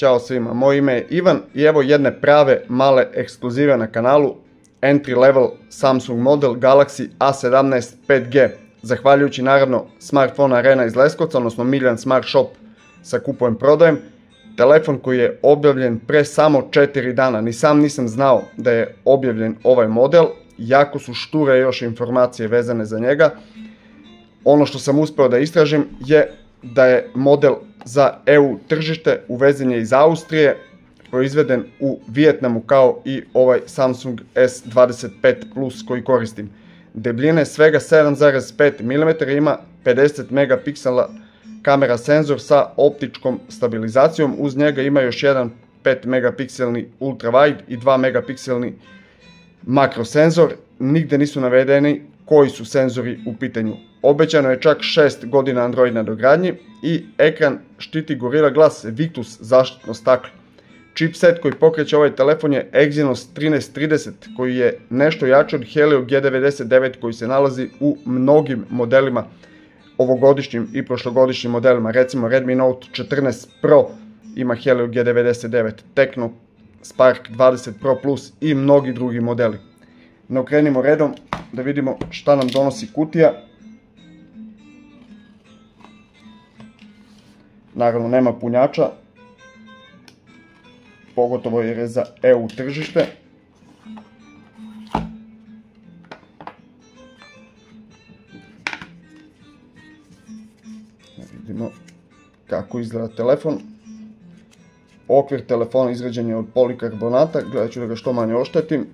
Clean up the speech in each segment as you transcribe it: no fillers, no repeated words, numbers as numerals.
Ćao svima, moje ime je Ivan i evo jedne prave male ekskluzive na kanalu, entry level Samsung model Galaxy A17 5G. Zahvaljujući naravno Smartphone Arena iz Leskovca, odnosno Miljan Smart Shop sa kupujem prodajem. Telefon koji je objavljen pre samo 4 dana, ni sam nisam znao da je objavljen ovaj model, jako su šture još informacije vezane za njega. Ono što sam uspeo da istražim je da je model za EU tržište, uvezen je iz Austrije, proizveden u Vijetnamu kao i ovaj Samsung S25 Plus koji koristim. Debljine svega 7,5 mm, ima 50 megapiksela kamera senzor sa optičkom stabilizacijom, uz njega ima još jedan 5 megapikselni ultra wide i 2 megapikselni makro senzor. Nigde nisu navedeni koji su senzori u pitanju. Obećano je čak 6 godina Android nadogradnji i ekran štiti Gorilla Glass Victus zaštitno staklo. Chipset koji pokreće ovaj telefon je Exynos 1330 koji je nešto jači od Helio G99 koji se nalazi u mnogim modelima, ovogodišnjim i prošlogodišnjim modelima. Recimo Redmi Note 14 Pro ima Helio G99, Tecno Spark 20 Pro Plus i mnogi drugi modeli. No krenimo redom da vidimo šta nam donosi kutija. Naravno nema punjača, pogotovo jer je za EU tržište. Vidimo kako izgleda telefon. Okvir telefona izrađen je od polikarbonata, gledat ću da ga što manje oštetim.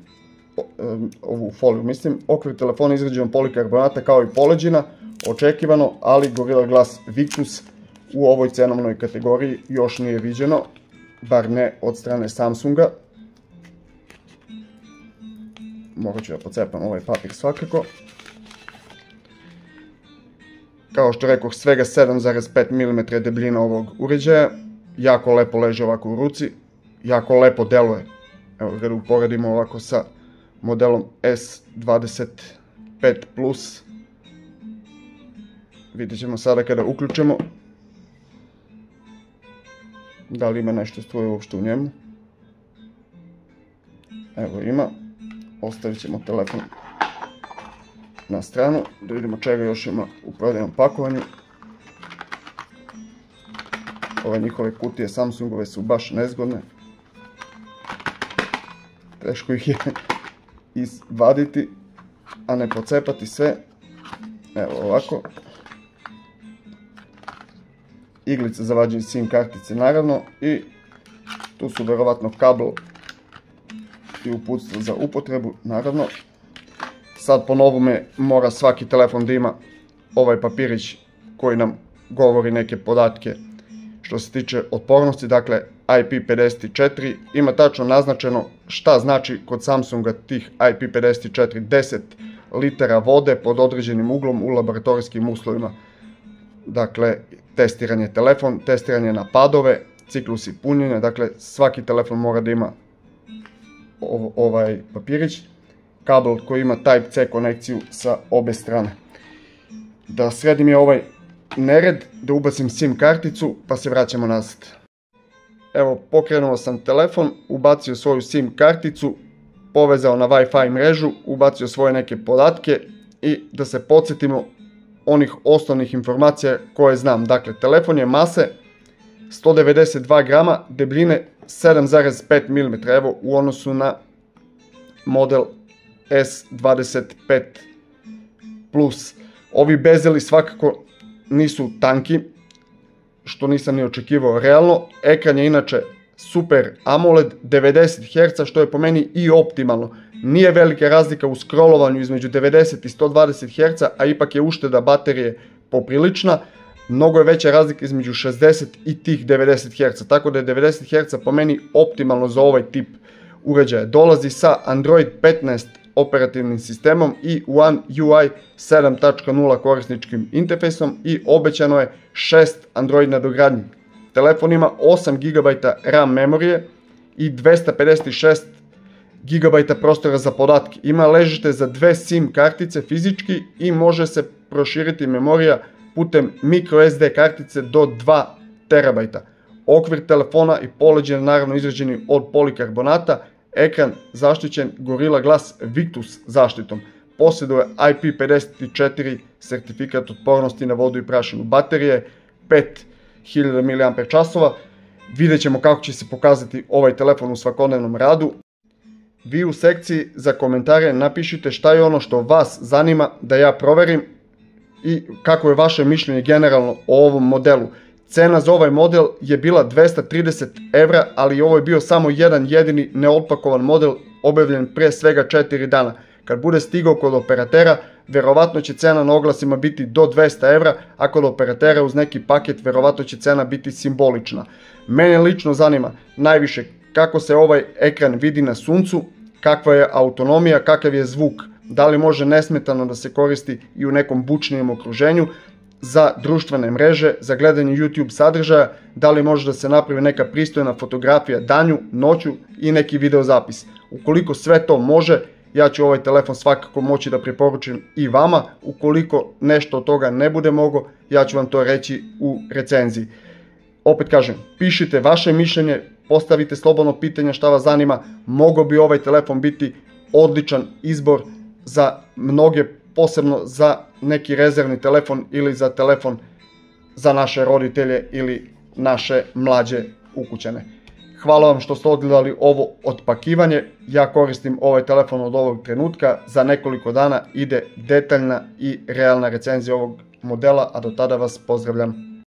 Ovu foliju mislim. Okvir telefona izrađen od polikarbonata kao i poleđina, očekivano, ali Gorilla Glass Victus u ovoj cenovnoj kategoriji još nije viđeno, bar ne od strane Samsunga. Morat ću da pocepam ovaj papir svakako. Kao što rekoh, svega 7,5 mm debljina ovog uređaja, jako lepo leži ovako u ruci, jako lepo deluje. Evo ga da uporedimo ovako sa modelom S25 Plus. Vidjet ćemo sada kada uključimo da li ima nešto struje uopšte u njemu. Evo ima. Ostavit ćemo telefon na stranu da vidimo čega još ima u prodajnom pakovanju. Ove njihove kutije Samsungove su baš nezgodne. Teško ih je izvaditi, a ne pocepati sve. Evo ovako. Iglice za vađenje SIM kartice naravno i tu su verovatno kabel i uputstvo za upotrebu naravno. Sad po novome mora svaki telefon da ima ovaj papirić koji nam govori neke podatke što se tiče otpornosti, dakle IP54, ima tačno naznačeno šta znači kod Samsunga tih IP54, 10 litara vode pod određenim uglom u laboratorijskim uslovima. Dakle, testiranje telefon, testiranje na padove, ciklusi punjenja, dakle svaki telefon mora da ima ovaj papirić. Kabel koji ima Type-C konekciju sa obe strane. Da sredim je ovaj nered, da ubacim SIM karticu pa se vraćamo nazad. Evo, pokrenuo sam telefon, ubacio svoju SIM karticu, povezao na Wi-Fi mrežu, ubacio svoje neke podatke i da se podsjetimo onih osnovnih informacija koje znam. Dakle, telefon je mase 192 grama, debljine 7,5 mm, evo u odnosu na model S25 Plus. Ovi bezeli svakako nisu tanki, što nisam ni očekivao realno. Ekran je inače Super AMOLED 90 Hz, što je po meni i optimalno. Nije velika razlika u scrollovanju između 90 i 120 Hz, a ipak je ušteda baterije poprilična. Mnogo je veća razlika između 60 i tih 90 Hz, tako da je 90 Hz po meni optimalno za ovaj tip uređaja. Dolazi sa Android 15 operativnim sistemom i One UI 7.0 korisničkim interfejsom i obećano je 6 Android nadogradnji. Telefon ima 8 GB RAM memorije i 256 GB prostora za podatke. Ima ležište za 2 SIM kartice fizički i može se proširiti memorija putem microSD kartice do 2 TB. Okvir telefona i poleđine naravno izrađeni od polikarbonata, ekran zaštićen Gorilla Glass Victus zaštitom. Posjeduje IP54 sertifikat otpornosti na vodu i prašinu. Baterije 5000 mAh. Vidjet ćemo kako će se pokazati ovaj telefon u svakodnevnom radu. Vi u sekciji za komentare napišite šta je ono što vas zanima da ja proverim i kako je vaše mišljenje generalno o ovom modelu. Cena za ovaj model je bila 230 €, ali ovo je bio samo jedan jedini neotpakovan model objavljen pre svega 4 dana. Kad bude stigao kod operatera, verovatno će cena na oglasima biti do 200 €, a kod operatera uz neki paket verovatno će cena biti simbolična. Mene lično zanima najviše kako se ovaj ekran vidi na suncu, kakva je autonomija, kakav je zvuk, da li može nesmetano da se koristi i u nekom bučnijem okruženju, za društvene mreže, za gledanje YouTube sadržaja, da li može da se napravi neka pristojna fotografija danju, noću i neki video zapis. Ukoliko sve to može, ja ću ovaj telefon svakako moći da preporučim i vama. Ukoliko nešto od toga ne bude mogo, ja ću vam to reći u recenziji. Opet kažem, pišite vaše mišljenje, postavite slobodno pitanje šta vas zanima. Mogao bi ovaj telefon biti odličan izbor za mnoge, posebno za neki rezervni telefon ili za telefon za naše roditelje ili naše mlađe ukućane. Hvala vam što ste odgledali ovo otpakivanje. Ja koristim ovaj telefon od ovog trenutka. Za nekoliko dana ide detaljna i realna recenzija ovog modela, a do tada vas pozdravljam.